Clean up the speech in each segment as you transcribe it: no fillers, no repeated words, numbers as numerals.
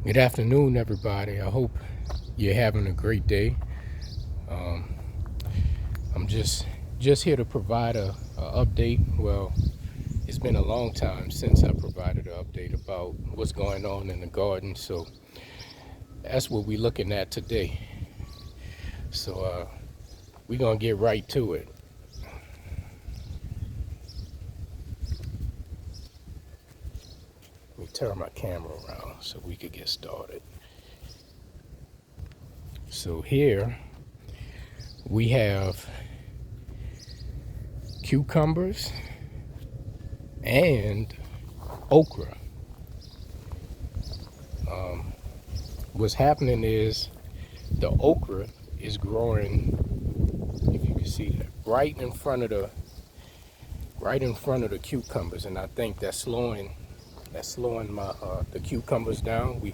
Good afternoon, everybody. I hope you're having a great day. Um, I'm just here to provide a update. Well, it's been a long time since I provided an update about what's going on in the garden, so that's what we're looking at today. So we're gonna get right to it. Let me turn my camera around so we could get started. So here we have cucumbers and okra. What's happening is the okra is growing, if you can see that, right in front of the cucumbers, and I think that's slowing my the cucumbers down. We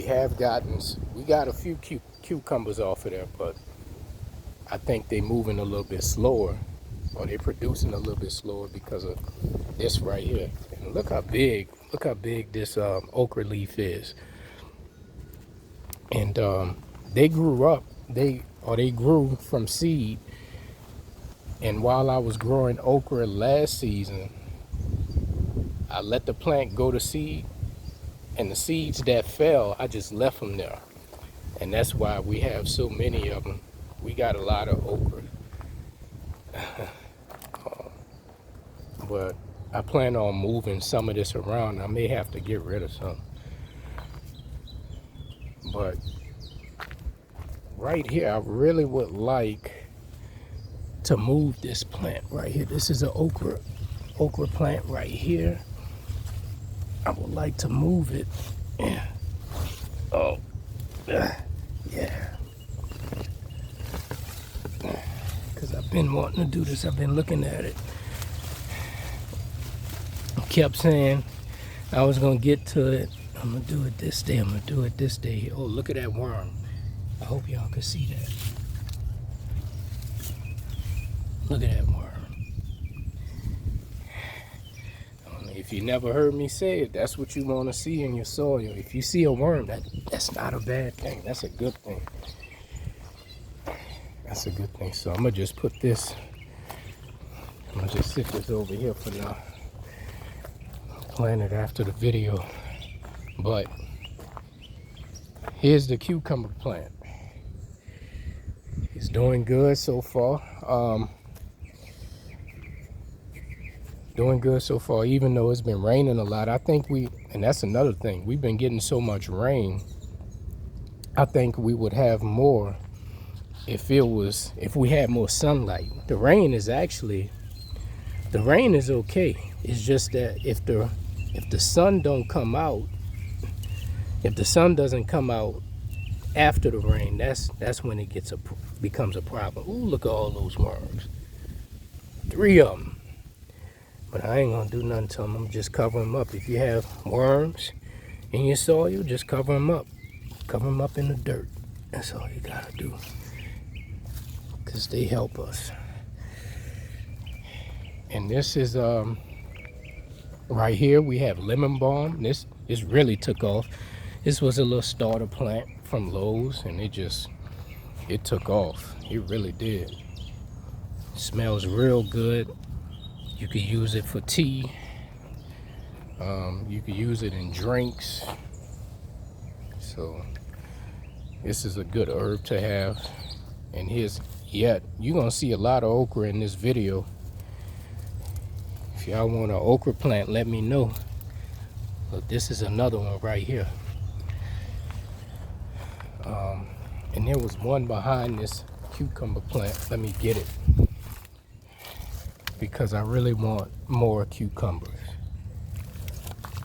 got a few cucumbers off of there, but I think they're moving a little bit slower, or they're producing a little bit slower because of this right here. And look how big this okra leaf is. And they grew from seed. And while I was growing okra last season, I let the plant go to seed, and the seeds that fell, I just left them there. And that's why we have so many of them. We got a lot of okra. But I plan on moving some of this around. I may have to get rid of some. But right here, I really would like to move this plant right here. This is an okra plant right here. I would like to move it. Yeah. Oh, yeah. Because I've been wanting to do this. I've been looking at it. I kept saying I was going to get to it. I'm going to do it this day. I'm going to do it this day. Oh, look at that worm. I hope y'all can see that. Look at that worm. If you never heard me say it, that's what you want to see in your soil. If you see a worm, that's not a bad thing. That's a good thing. That's a good thing. So I'm going to just put this, I'm going to just sit this over here for now. Plant it after the video. But here's the cucumber plant. It's doing good so far. Doing good so far, even though it's been raining a lot. I think and that's another thing, we've been getting so much rain. I think we would have more if we had more sunlight. The rain is okay. It's just that if the sun don't come out, if the sun doesn't come out after the rain, that's when it becomes a problem. Ooh, look at all those worms. 3 of them. But I ain't gonna do nothing to them. I'm just cover them up. If you have worms in your soil, just cover them up. Cover them up in the dirt. That's all you gotta do. Because they help us. And this is, right here, we have lemon balm. This really took off. This was a little starter plant from Lowe's, and it took off. It really did. It smells real good. You could use it for tea. You could use it in drinks. So this is a good herb to have. And you're gonna see a lot of okra in this video. If y'all want an okra plant, let me know. Look, this is another one right here. And there was one behind this cucumber plant. Let me get it, because I really want more cucumbers.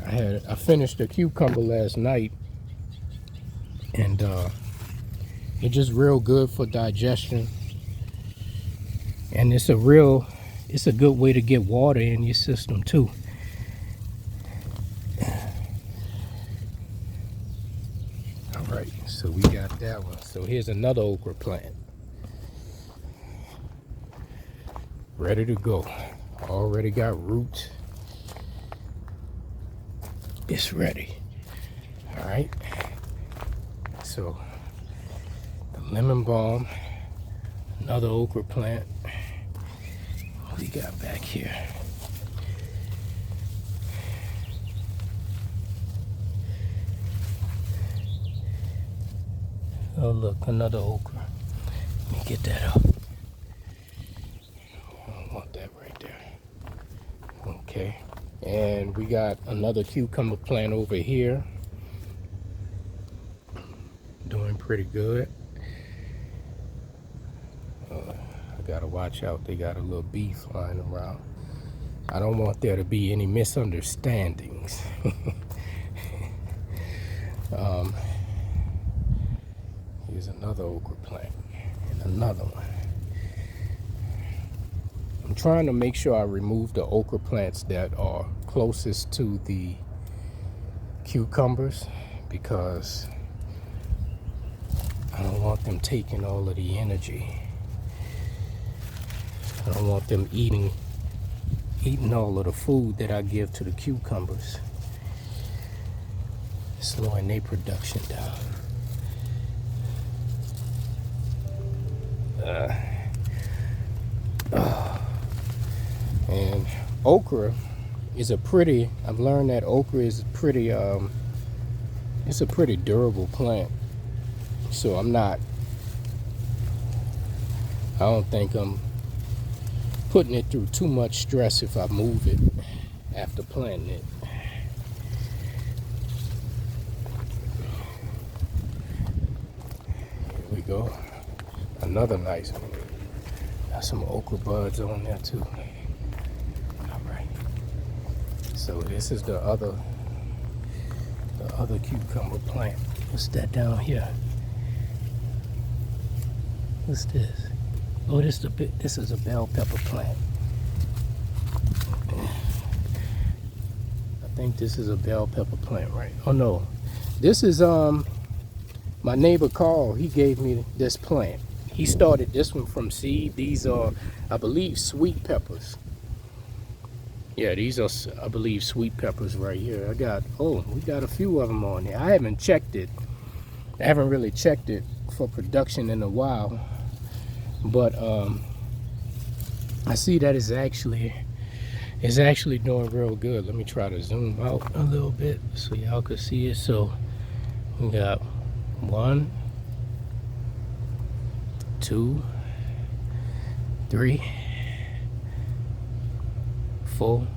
I finished a cucumber last night, and it's just real good for digestion, and it's a good way to get water in your system too. All right, so we got that one. So here's another okra plant, ready to go. Already got roots. It's ready. All right. so the lemon balm, another okra plant. What we got back here? Oh look, another okra. Let me get that up. I don't want that right there. Okay. And we got another cucumber plant over here. Doing pretty good. I gotta watch out. They got a little bee flying around. I don't want there to be any misunderstandings. Here's another okra plant and another one. I'm trying to make sure I remove the okra plants that are closest to the cucumbers because I don't want them taking all of the energy. I don't want them eating all of the food that I give to the cucumbers, slowing their production down. And okra is I've learned that okra is it's a pretty durable plant. So I don't think I'm putting it through too much stress if I move it after planting it. Here we go. Another nice one. Got some okra buds on there too. All right. So this is the other cucumber plant. What's that down here? What's this? Oh, this is a bell pepper plant. I think this is a bell pepper plant, right? Oh no, this is my neighbor Carl. He gave me this plant. He started this one from seed. These are, I believe, sweet peppers. Yeah, these are, I believe, sweet peppers right here. we got a few of them on there. I haven't checked it. I haven't really checked it for production in a while. But I see that it's actually doing real good. Let me try to zoom out a little bit so y'all can see it. So we got 1, 2, 3, 4.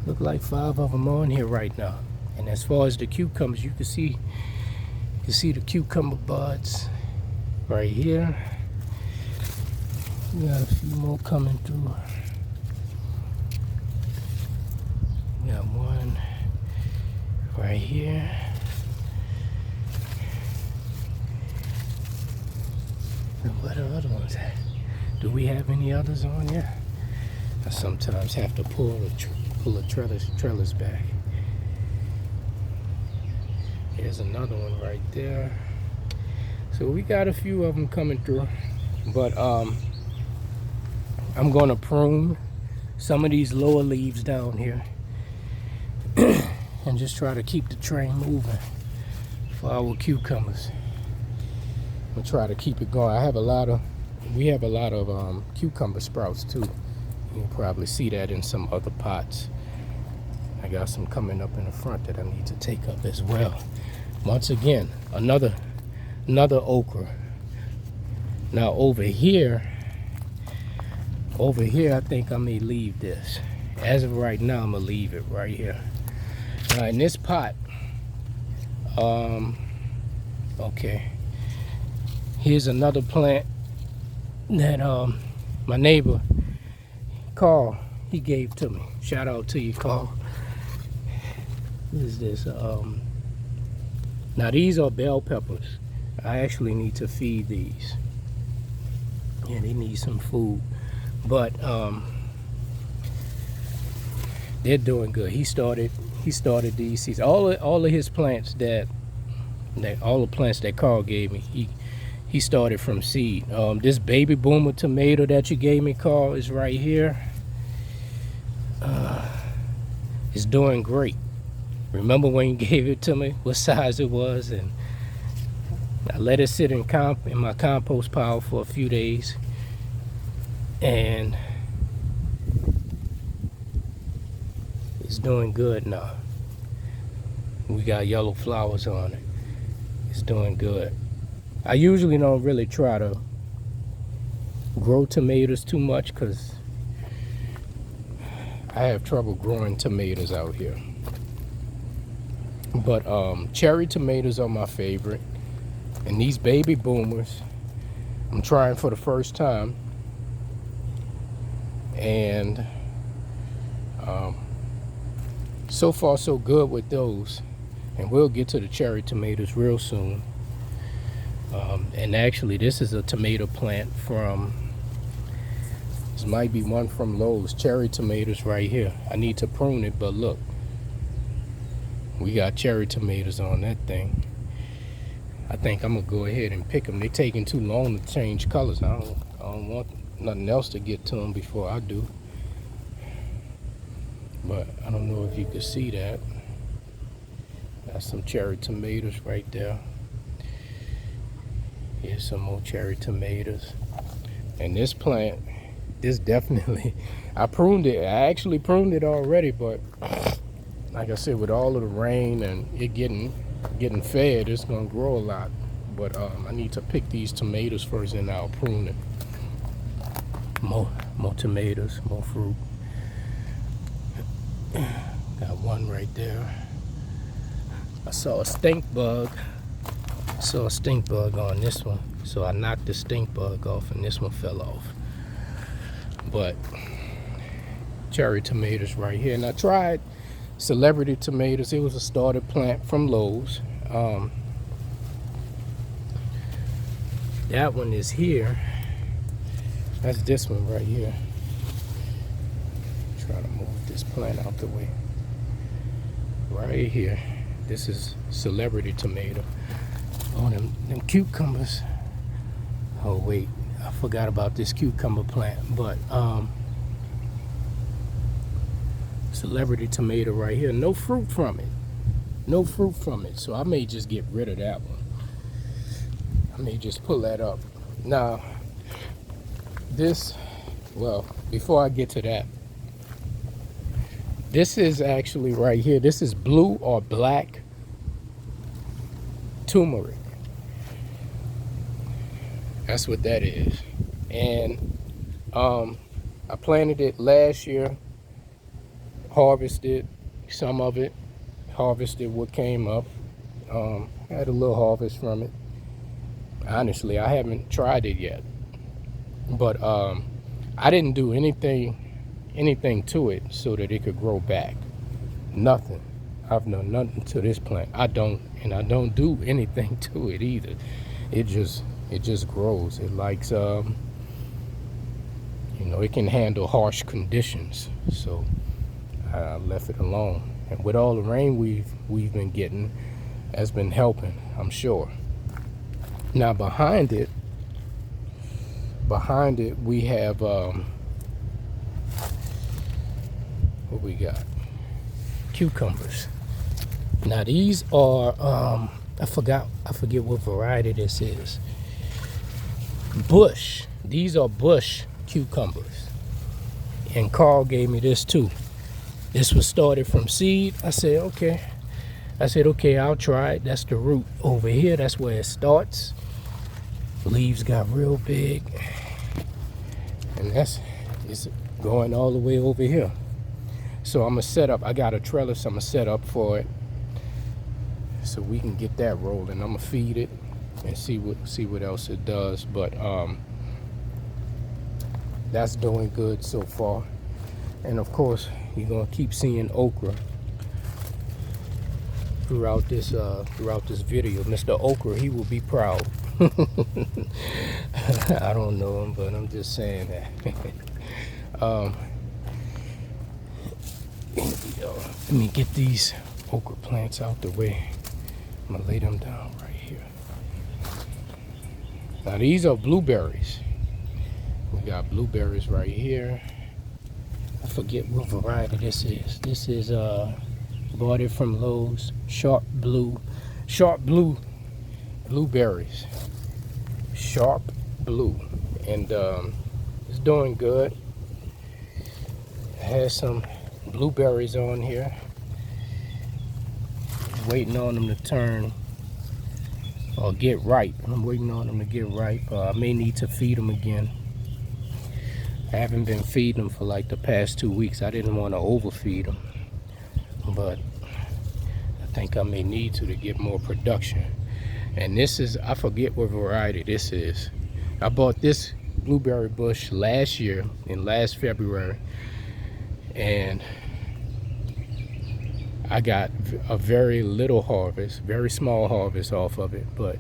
Look like 5 of them on here right now. And as far as the cucumbers, you can see the cucumber buds right here. We got a few more coming through. We got one right here. And what are other ones at? Do we have any others on here? I sometimes have to pull a trellis back. There's another one right there. So we got a few of them coming through, but I'm gonna prune some of these lower leaves down here and just try to keep the train moving for our cucumbers. We'll try to keep it going. We have a lot of cucumber sprouts too. You'll probably see that in some other pots. I got some coming up in the front that I need to take up as well. Once again, another okra. Now over here I think I may leave this. As of right now, I'm gonna leave it right here. Now in this pot, okay, here's another plant that my neighbor Carl, he gave to me. Shout out to you, Carl. What is this? Now these are bell peppers. I actually need to feed these. Yeah, they need some food. But they're doing good. He started these seeds. All of his plants all the plants that Carl gave me, he started from seed. This baby boomer tomato that you gave me, Carl, is right here. It's doing great. Remember when you gave it to me, what size it was, and I let it sit in my compost pile for a few days, and it's doing good now. We got yellow flowers on it. It's doing good. I usually don't really try to grow tomatoes too much because I have trouble growing tomatoes out here. But cherry tomatoes are my favorite. And these baby boomers, I'm trying for the first time. And so far so good with those. And we'll get to the cherry tomatoes real soon. And actually, this is a tomato plant from, this might be one from Lowe's. Cherry tomatoes right here. I need to prune it, but look. We got cherry tomatoes on that thing. I think I'm gonna go ahead and pick them. They're taking too long to change colors. I don't want nothing else to get to them before I do. But I don't know if you can see that. That's some cherry tomatoes right there. Here's some more cherry tomatoes. And this plant, this definitely, I pruned it. I actually pruned it already, but like I said, with all of the rain and it getting fed, it's gonna grow a lot. But I need to pick these tomatoes first and I'll prune it. More tomatoes, more fruit. Got one right there. I saw a stink bug. On this one, so I knocked the stink bug off and this one fell off. But cherry tomatoes right here. And I tried celebrity tomatoes. It was a starter plant from Lowe's. That one is here. That's this one right here. Trying to move this plant out the way. Right here. This is celebrity tomato. Oh, them cucumbers. Oh wait, I forgot about this cucumber plant. But celebrity tomato right here. No fruit from it. No fruit from it. So I may just get rid of that one. I may just pull that up. Now, this, well, before I get to that, this is actually right here. This is blue or black turmeric. That's what that is. And I planted it last year, harvested some of it, harvested what came up. Had a little harvest from it. Honestly, I haven't tried it yet, but I didn't do anything to it so that it could grow back. Nothing. I've done nothing to this plant. I don't do anything to it either. It just grows. It likes you know, it can handle harsh conditions. So I left it alone. And with all the rain we've been getting, has been helping, I'm sure. Now behind it we have what we got? Cucumbers. Now these are I forget what variety this is. Bush. These are bush cucumbers. And Carl gave me this too. This was started from seed. I said, okay, I'll try it. That's the root over here. That's where it starts. Leaves got real big. And it's going all the way over here. So I'm gonna set up, I got a trellis I'm gonna set up for it so we can get that rolling. I'm gonna feed it and see what else it does. But that's doing good so far. And of course, you're gonna keep seeing okra throughout this video. Mr. Okra, he will be proud. I don't know him, but I'm just saying that. Let me get these okra plants out the way. I'm gonna lay them down right here. Now these are blueberries. We got blueberries right here. I forget what variety this is. This is Bought it from Lowe's. Sharp blue blueberries. Sharp blue. And it's doing good. It has some blueberries on here. Waiting on them to turn or get ripe. I'm waiting on them to get ripe. I may need to feed them again. I haven't been feeding them for like the past 2 weeks. I didn't want to overfeed them, but I think I may need to get more production. And this is, I forget what variety this is. I bought this blueberry bush last year in last February, and I got a very little harvest, very small harvest off of it. But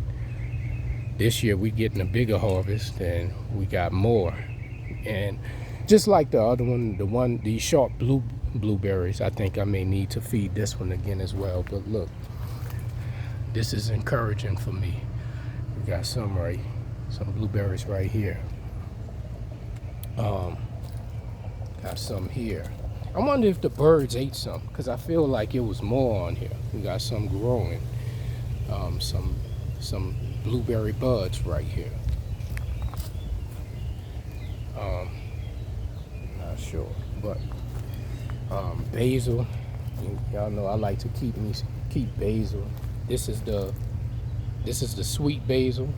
this year we getting a bigger harvest and we got more. And just like the other one, these sharp blueberries, I think I may need to feed this one again as well. But look, this is encouraging for me. We got some blueberries right here. Got some here. I wonder if the birds ate some, because I feel like it was more on here. We got some growing, some blueberry buds right here. Not sure, but basil. Y'all know I like to keep basil. This is the sweet basil,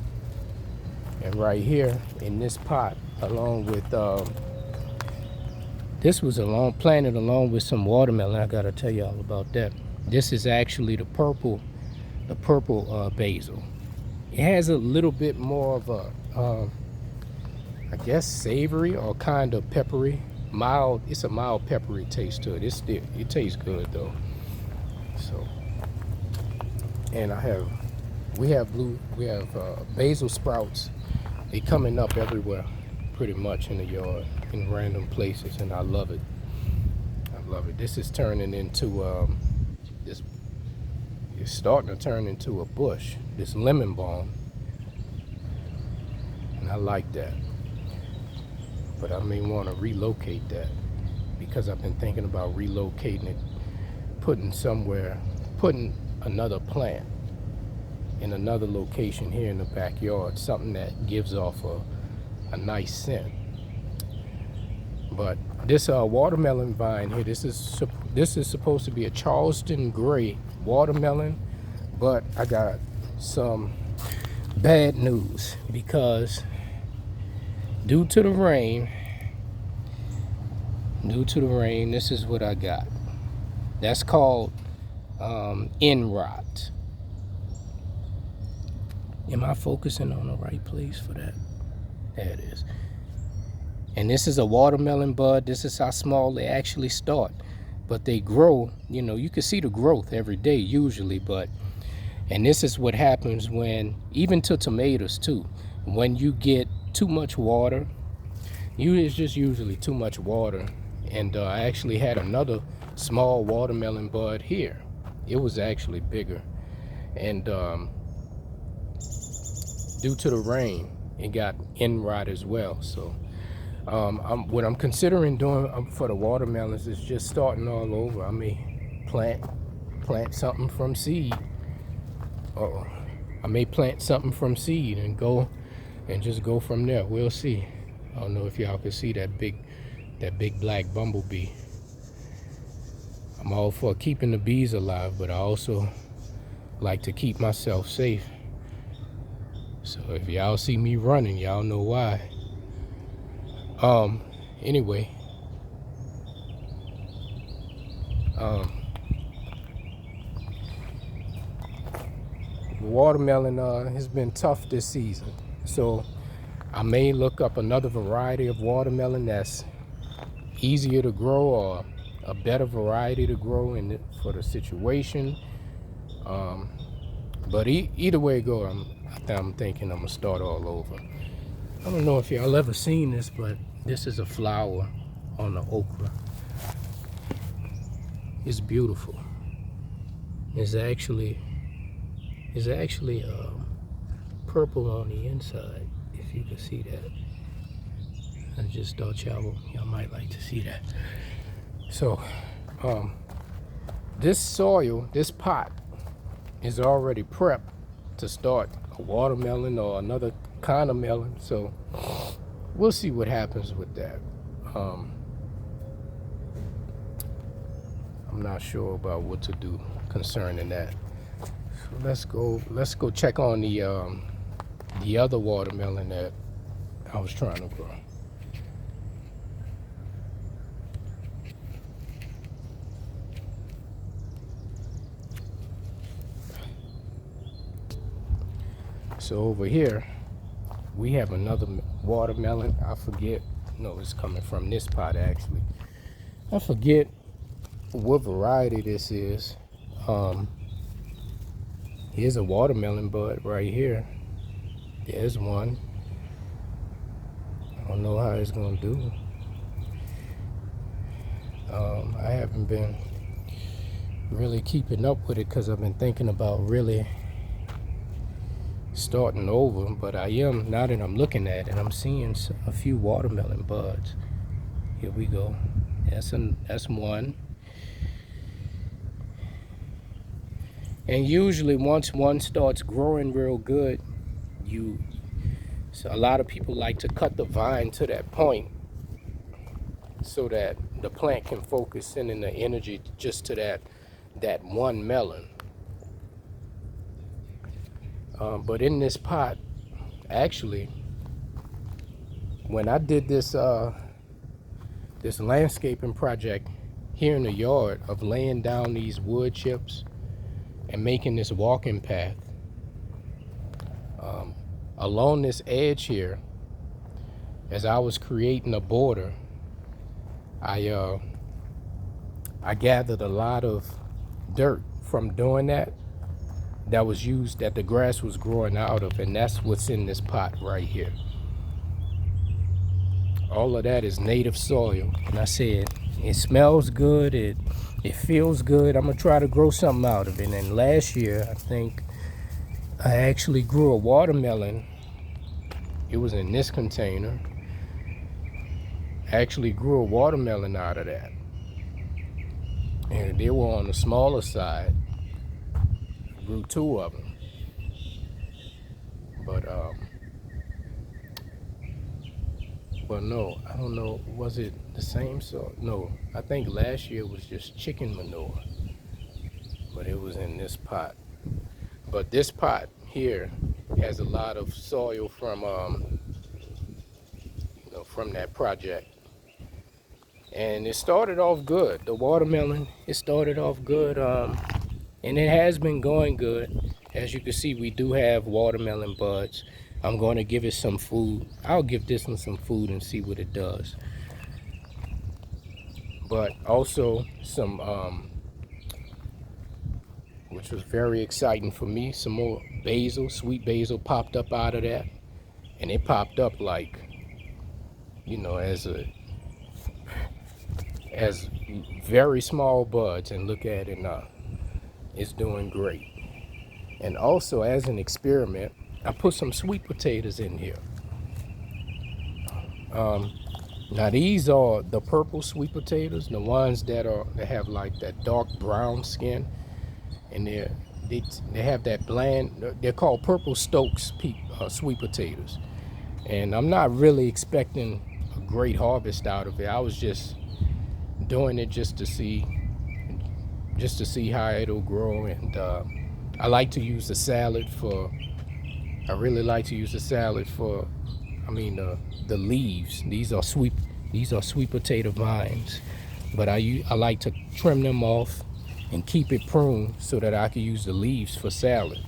and right here in this pot, along with this was planted along with some watermelon. I gotta tell y'all about that. This is actually the purple basil. It has a little bit more of a I guess savory or kind of peppery, mild. It's a mild peppery taste to it. It tastes good though. So, and we have basil sprouts. They coming up everywhere, pretty much in the yard, in random places, and I love it. I love it. This is turning into it's starting to turn into a bush. This lemon balm, and I like that. But I may want to relocate that, because I've been thinking about relocating it, putting another plant in another location here in the backyard, something that gives off a nice scent. But this watermelon vine here, this is supposed to be a Charleston Gray watermelon, but I got some bad news, because due to the rain, this is what I got. That's called end rot. Am I focusing on the right place for that? There it is. And this is a watermelon bud. This is how small they actually start. But they grow, you can see the growth every day usually, and this is what happens when, even to tomatoes too, when you get too much water, it's just usually too much water. And I actually had another small watermelon bud here. It was actually bigger, and due to the rain, it got end rot as well. So what I'm considering doing for the watermelons is just starting all over. I may plant something from seed. I may plant something from seed and just go from there. We'll see. I don't know if y'all can see that big black bumblebee. I'm all for keeping the bees alive, but I also like to keep myself safe. So if y'all see me running, y'all know why. Anyway, watermelon has been tough this season, so I may look up another variety of watermelon that's easier to grow, or a better variety to grow for the situation. But either way it go, I'm thinking I'm gonna start all over. I don't know if y'all ever seen this, but this is a flower on the okra. It's beautiful. It's actually purple on the inside, if you can see that. I just thought y'all might like to see that. So this soil, this pot is already prepped to start a watermelon or another kind of melon. So we'll see what happens with that. I'm not sure about what to do concerning that. So let's go check on the other watermelon that I was trying to grow. So over here, we have another watermelon. I forget. No, it's coming from this pot actually. I forget what variety this is. Here's a watermelon bud right here. There's one. I don't know how it's gonna do. I haven't been really keeping up with it because I've been thinking about really starting over, but I am, now that I'm looking at it, I'm seeing a few watermelon buds. Here we go. That's one. And usually once one starts growing real good, so a lot of people like to cut the vine to that point so that the plant can focus in the energy just to that one melon. But in this pot, actually, when I did this this landscaping project here in the yard of laying down these wood chips and making this walking path, along this edge here, as I was creating a border, I gathered a lot of dirt from doing that was used, that the grass was growing out of, and that's what's in this pot right here. All of that is native soil, and I said it smells good, it feels good. I'm gonna try to grow something out of it. And last year, I think I actually grew a watermelon. It was in this container. I actually grew a watermelon out of that, and they were on the smaller side. Grew two of them, but no, I don't know, was it the same? So no, I think last year was just chicken manure, but it was in this pot. But this pot here has a lot of soil from from that project, and it started off good. The watermelon, it started off good, and it has been going good. As you can see, we do have watermelon buds. I'm going to give it some food. I'll give this one some food and see what it does. But also some, which was very exciting for me, some more basil, sweet basil popped up out of that. And it popped up like, as very small buds, and look at it now. It's doing great. And also, as an experiment, I put some sweet potatoes in here. Now these are the purple sweet potatoes, the ones that have like that dark brown skin, and they have that bland. They're called purple Stokes sweet potatoes, and I'm not really expecting a great harvest out of it. I was just doing it just to see how it'll grow. And I like to use the salad for. I really like to use the salad for. The leaves. These are sweet potato vines, but I like to trim them off and keep it pruned so that I can use the leaves for salad.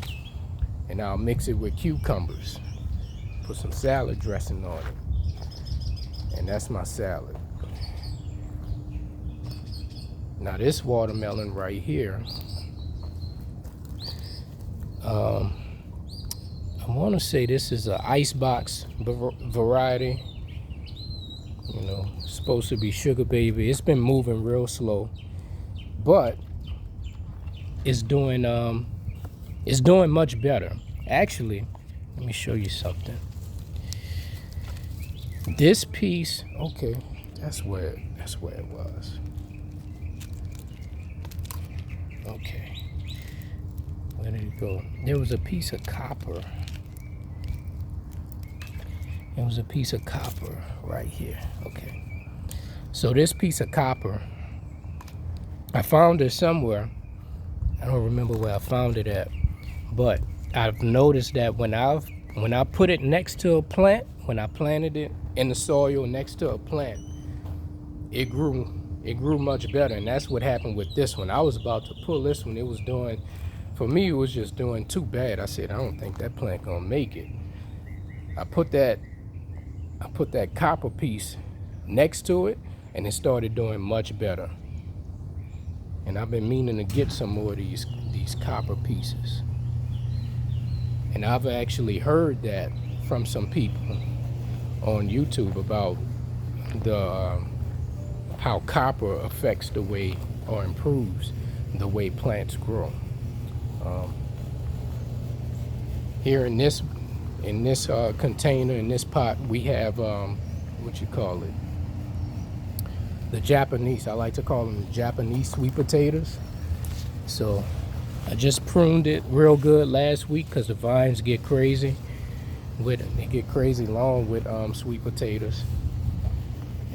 And I'll mix it with cucumbers, put some salad dressing on it, and that's my salad. Now this watermelon right here, I want to say this is an icebox variety. Supposed to be sugar baby. It's been moving real slow, but it's doing much better. Actually, let me show you something. This piece, okay, that's where it was. Okay. Where did it go? There was a piece of copper. There was a piece of copper right here. Okay. So this piece of copper, I found it somewhere. I don't remember where I found it at, but I've noticed that when I put it next to a plant, when I planted it in the soil next to a plant, it grew much better. And that's what happened with this one. I was about to pull this one. It was doing, for me, it was just doing too bad. I said, I don't think that plant gonna make it. I put that copper piece next to it, and it started doing much better. And I've been meaning to get some more of these copper pieces. And I've actually heard that from some people on YouTube about the how copper affects the way, or improves the way plants grow. Here in this container, in this pot, we have what you call it, the Japanese, I like to call them the Japanese sweet potatoes. So I just pruned it real good last week because the vines get crazy they get crazy long with sweet potatoes.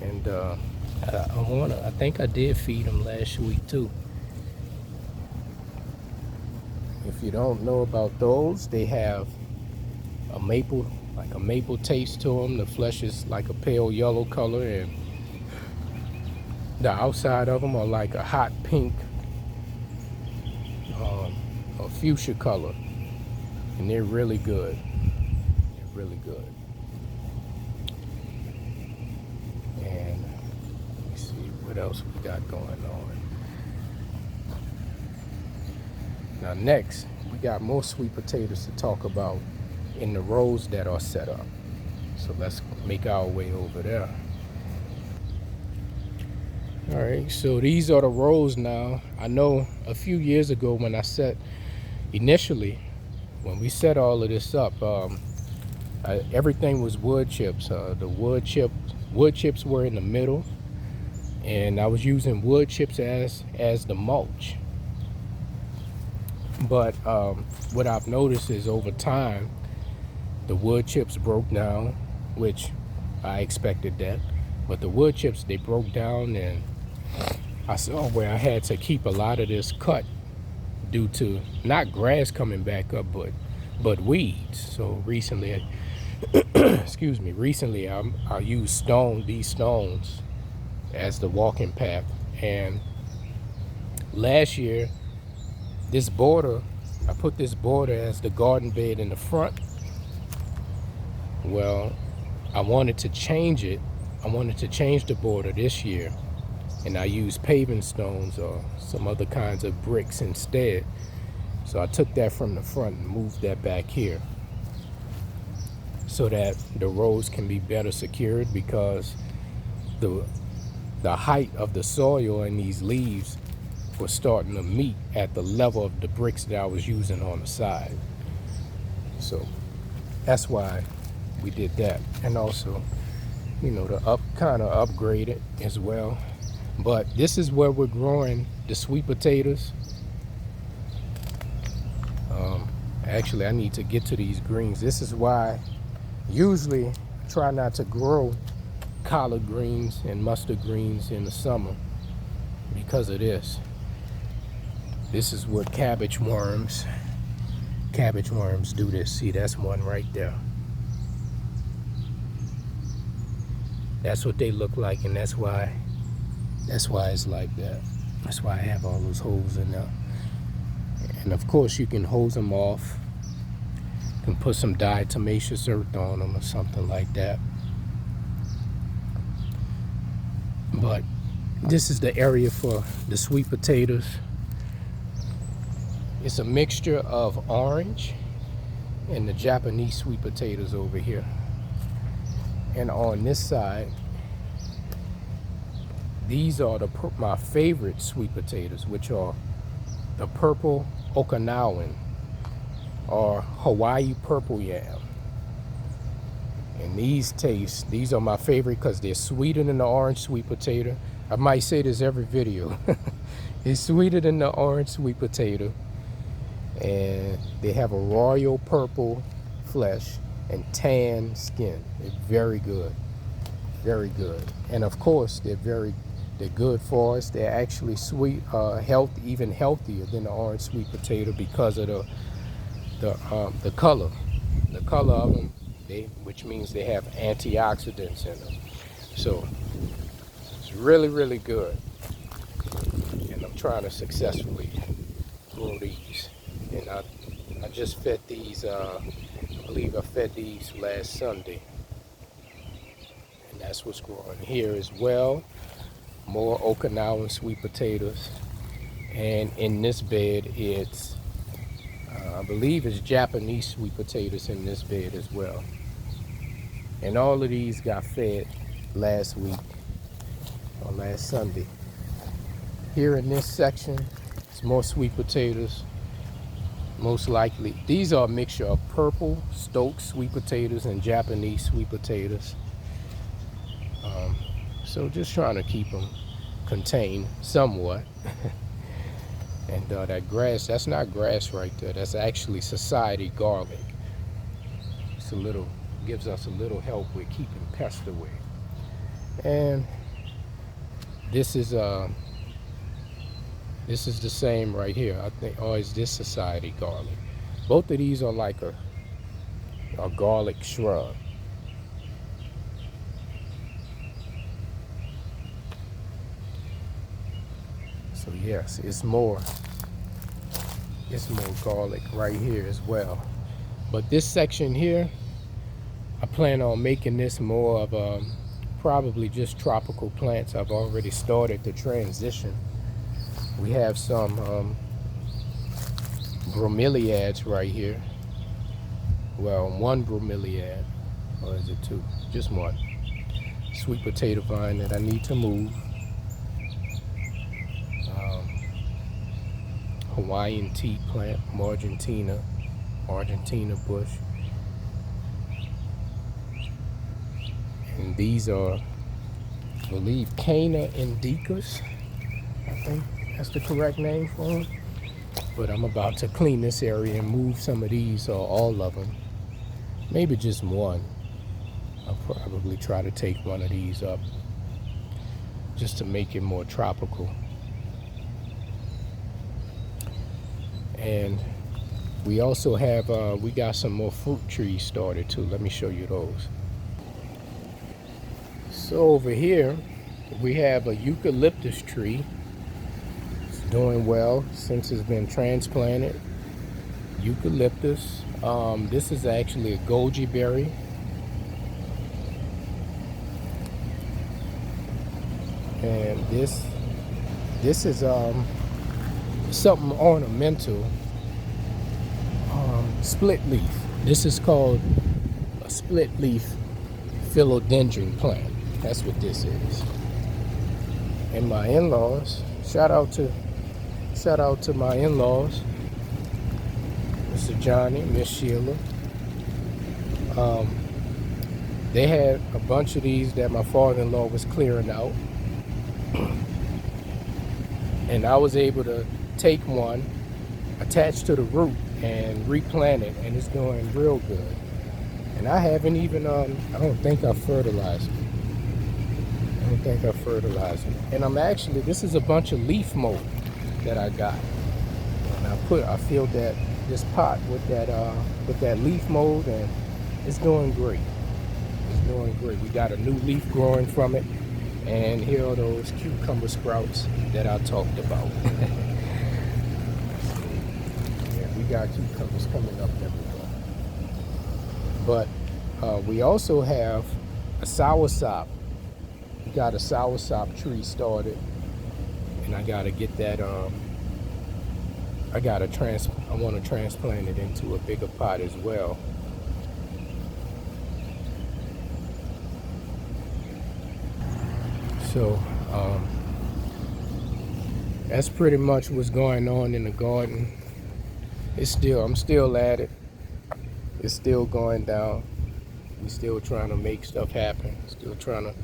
And I think I did feed them last week too. If you don't know about those, they have a maple taste to them. The flesh is like a pale yellow color, and the outside of them are like a hot pink or fuchsia color, and they're really good. They're really good. And let me see what else we got going on. Now next, we got more sweet potatoes to talk about in the rows that are set up. So let's make our way over there. All right, so these are the rows now. I know a few years ago when we set all of this up, everything was wood chips. The wood chips were in the middle, and I was using wood chips as the mulch. But what I've noticed is over time, the wood chips broke down, which I expected that. But the wood chips, they broke down, and I saw where I had to keep a lot of this cut due to not grass coming back up, but weeds. So recently, I used these stones as the walking path. And last year, I put this border as the garden bed in the front. Well, I wanted to change it. I wanted to change the border this year, and I used paving stones or some other kinds of bricks instead. So I took that from the front and moved that back here so that the rows can be better secured, because the height of the soil and these leaves were starting to meet at the level of the bricks that I was using on the side. So that's why we did that. And also, to kind of upgrade it as well. But this is where we're growing the sweet potatoes. Actually, I need to get to these greens. This is why usually I try not to grow collard greens and mustard greens in the summer, because of this. This is what cabbage worms do this. See, that's one right there. That's what they look like, and that's why it's like that. That's why I have all those holes in there. And of course, you can hose them off. You can put some diatomaceous earth on them or something like that. But this is the area for the sweet potatoes. It's a mixture of orange and the Japanese sweet potatoes over here. And on this side, these are my favorite sweet potatoes, which are the purple Okinawan or Hawaii purple yam. And these are my favorite because they're sweeter than the orange sweet potato. I might say this every video. It's sweeter than the orange sweet potato, and they have a royal purple flesh and tan skin. It's very good, very good. And of course, they're good for us. They're actually sweet, even healthier than the orange sweet potato because of the color, of them. Which means they have antioxidants in them. So it's really, really good. And I'm trying to successfully grow these. And I just fed these. I believe I fed these last Sunday. And that's what's growing here as well. More Okinawan sweet potatoes. And in this bed, it's I believe it's Japanese sweet potatoes in this bed as well. And all of these got fed last week or last Sunday. Here in this section, it's more sweet potatoes. Most likely, these are a mixture of purple Stokes sweet potatoes and Japanese sweet potatoes. So just trying to keep them contained somewhat. And that grass, that's not grass right there. That's actually society garlic. It's gives us a little help with keeping pests away. And this is the same right here. I think, or is this society garlic? Both of these are like a garlic shrub. So yes, it's more garlic right here as well. But this section here, I plan on making this more of probably just tropical plants. I've already started the transition. We have some bromeliads right here. Well, one bromeliad, or is it two? Just one. Sweet potato vine that I need to move. Hawaiian tea plant from Argentina bush. And these are, I believe, Cana indicas. I think that's the correct name for them. But I'm about to clean this area and move some of these, or all of them. Maybe just one. I'll probably try to take one of these up just to make it more tropical. And we also have, we got some more fruit trees started too. Let me show you those. So over here, we have a eucalyptus tree. It's doing well since it's been transplanted. Eucalyptus. This is actually a goji berry. And this is something ornamental, split leaf. This is called a split leaf philodendron plant. That's what this is. And my in-laws, shout out to my in-laws, Mr. Johnny, Miss Sheila. They had a bunch of these that my father-in-law was clearing out. And I was able to take one, attach to the root, and replant it, and it's doing real good. And I haven't even, I don't think I fertilized it. And I'm actually, this is a bunch of leaf mold that I got. And I filled this pot with that leaf mold, and it's doing great. We got a new leaf growing from it. And here are those cucumber sprouts that I talked about. Yeah, we got cucumbers coming up everywhere. But we also have a soursop. We got a soursop tree started, and I gotta get that. I want to transplant it into a bigger pot as well. So that's pretty much what's going on in the garden. I'm still at it. It's still going down. We're still trying to make stuff happen. Still trying to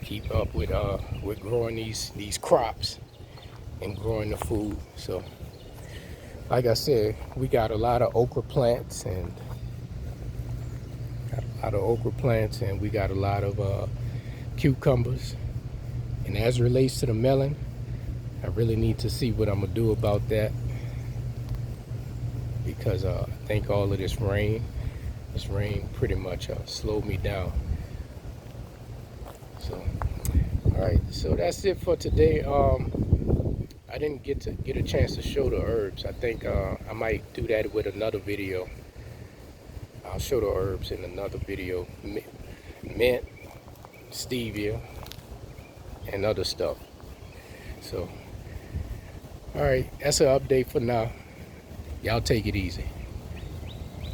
keep up with growing these crops. and growing the food. So like I said, we got a lot of okra plants and we got a lot of cucumbers. And as it relates to the melon, I really need to see what I'm gonna do about that, because I think all of this rain pretty much slowed me down. So all right, so that's it for today. I didn't get a chance to show the herbs. I think I might do that with another video. I'll show the herbs in another video. Mint, stevia, and other stuff. So all right, that's an update for now. Y'all take it easy.